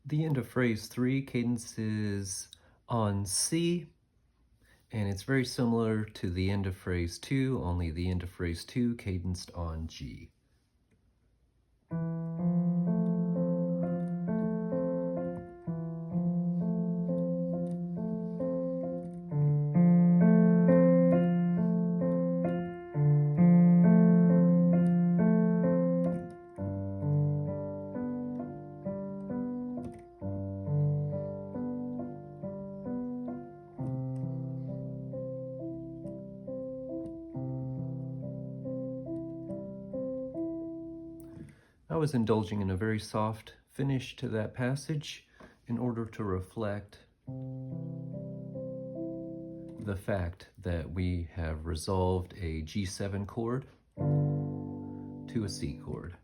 The end of phrase 3 cadence is on C, and it's very similar to the end of phrase 2, only the end of phrase 2 cadenced on G. I was indulging in a very soft finish to that passage in order to reflect the fact that we have resolved a G7 chord to a C chord.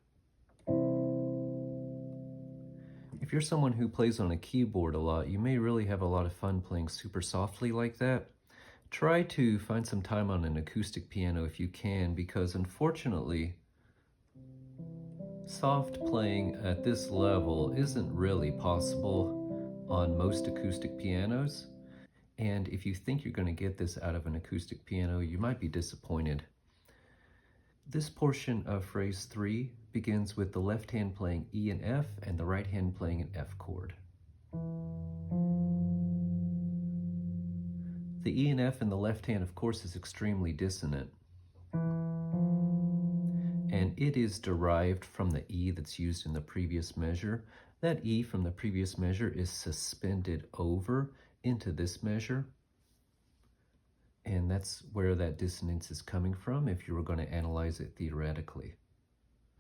If you're someone who plays on a keyboard a lot, you may really have a lot of fun playing super softly like that. Try to find some time on an acoustic piano if you can, because unfortunately, soft playing at this level isn't really possible on most acoustic pianos. And if you think you're going to get this out of an acoustic piano, you might be disappointed. This portion of phrase 3 begins with the left hand playing E and F and the right hand playing an F chord. The E and F in the left hand, of course, is extremely dissonant. And it is derived from the E that's used in the previous measure. That E from the previous measure is suspended over into this measure. And that's where that dissonance is coming from if you were going to analyze it theoretically.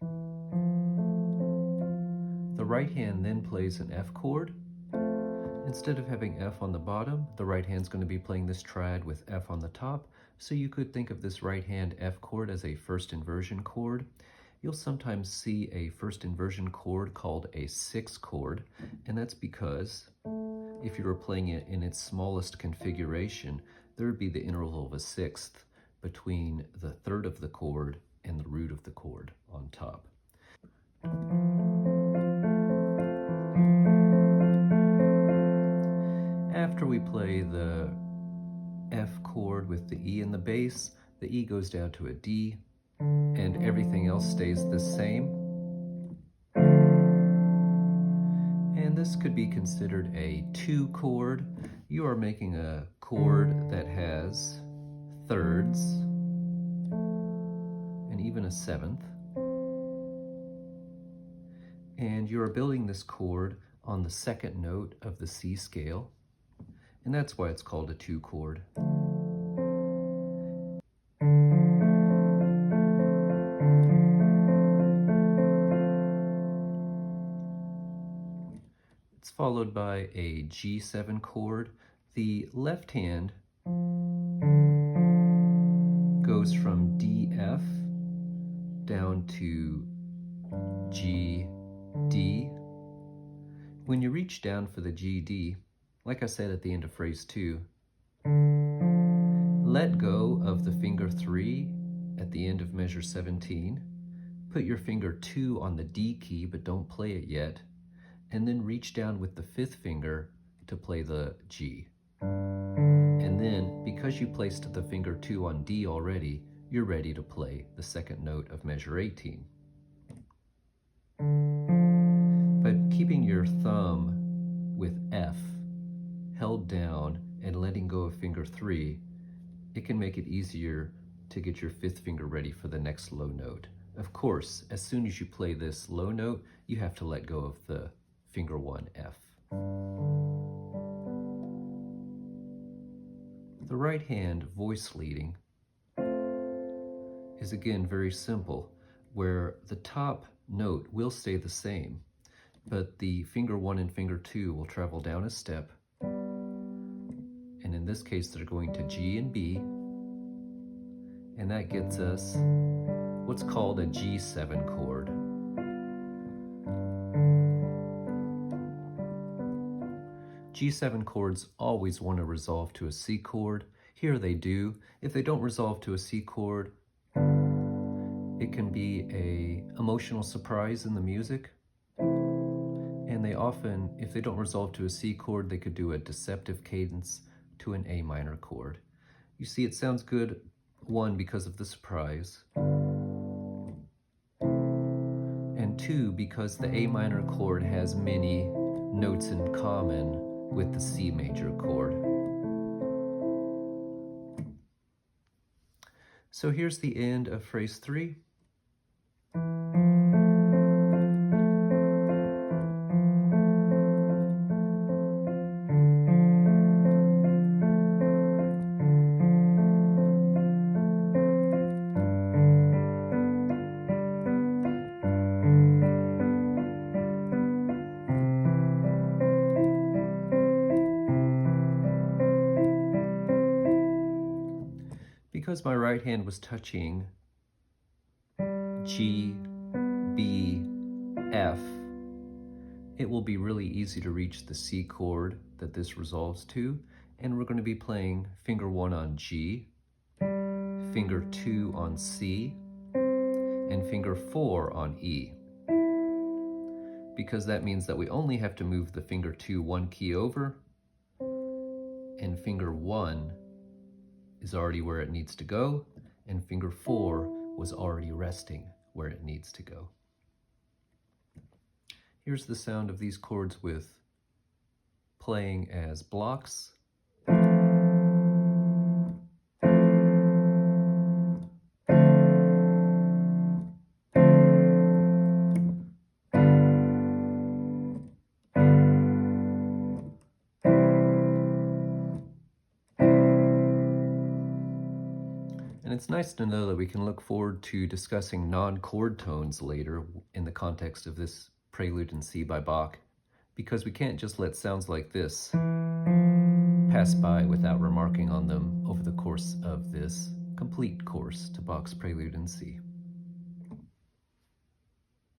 The right hand then plays an F chord. Instead of having F on the bottom, the right hand's going to be playing this triad with F on the top. So you could think of this right hand F chord as a first inversion chord. You'll sometimes see a first inversion chord called a sixth chord, and that's because if you were playing it in its smallest configuration, there would be the interval of a sixth between the third of the chord and the root of the chord on top. After we play the F chord with the E in the bass, the E goes down to a D, and everything else stays the same. And this could be considered a 2 chord. You are making a chord that has thirds and even a seventh. And you are building this chord on the second note of the C scale, and that's why it's called a 2 chord. It's followed by a G7 chord. The left hand goes from D-F down to G-D. When you reach down for the G-D, like I said at the end of phrase 2, let go of the finger 3 at the end of measure 17. Put your finger 2 on the D key, but don't play it yet. And then reach down with the 5th finger to play the G. And then, because you placed the finger 2 on D already, you're ready to play the second note of measure 18. But keeping your thumb with F held down and letting go of finger 3, it can make it easier to get your 5th finger ready for the next low note. Of course, as soon as you play this low note, you have to let go of the finger 1, F. The right hand voice leading is again very simple, where the top note will stay the same, but the finger 1 and finger 2 will travel down a step, and in this case they're going to G and B, and that gets us what's called a G7 chord. G7 chords always want to resolve to a C chord. Here they do. If they don't resolve to a C chord, it can be an emotional surprise in the music, and they often, if they don't resolve to a C chord, they could do a deceptive cadence to an A minor chord. You see, it sounds good, one, because of the surprise, and two, because the A minor chord has many notes in common with the C major chord. So here's the end of phrase 3. Because my right hand was touching G, B, F, it will be really easy to reach the C chord that this resolves to, and we're going to be playing finger 1 on G, finger 2 on C, and finger 4 on E. Because that means that we only have to move the finger 2 one key over, and finger 1 is already where it needs to go, and finger 4 was already resting where it needs to go. Here's the sound of these chords with playing as blocks. And it's nice to know that we can look forward to discussing non-chord tones later in the context of this Prelude in C by Bach, because we can't just let sounds like this pass by without remarking on them over the course of this complete course to Bach's Prelude in C.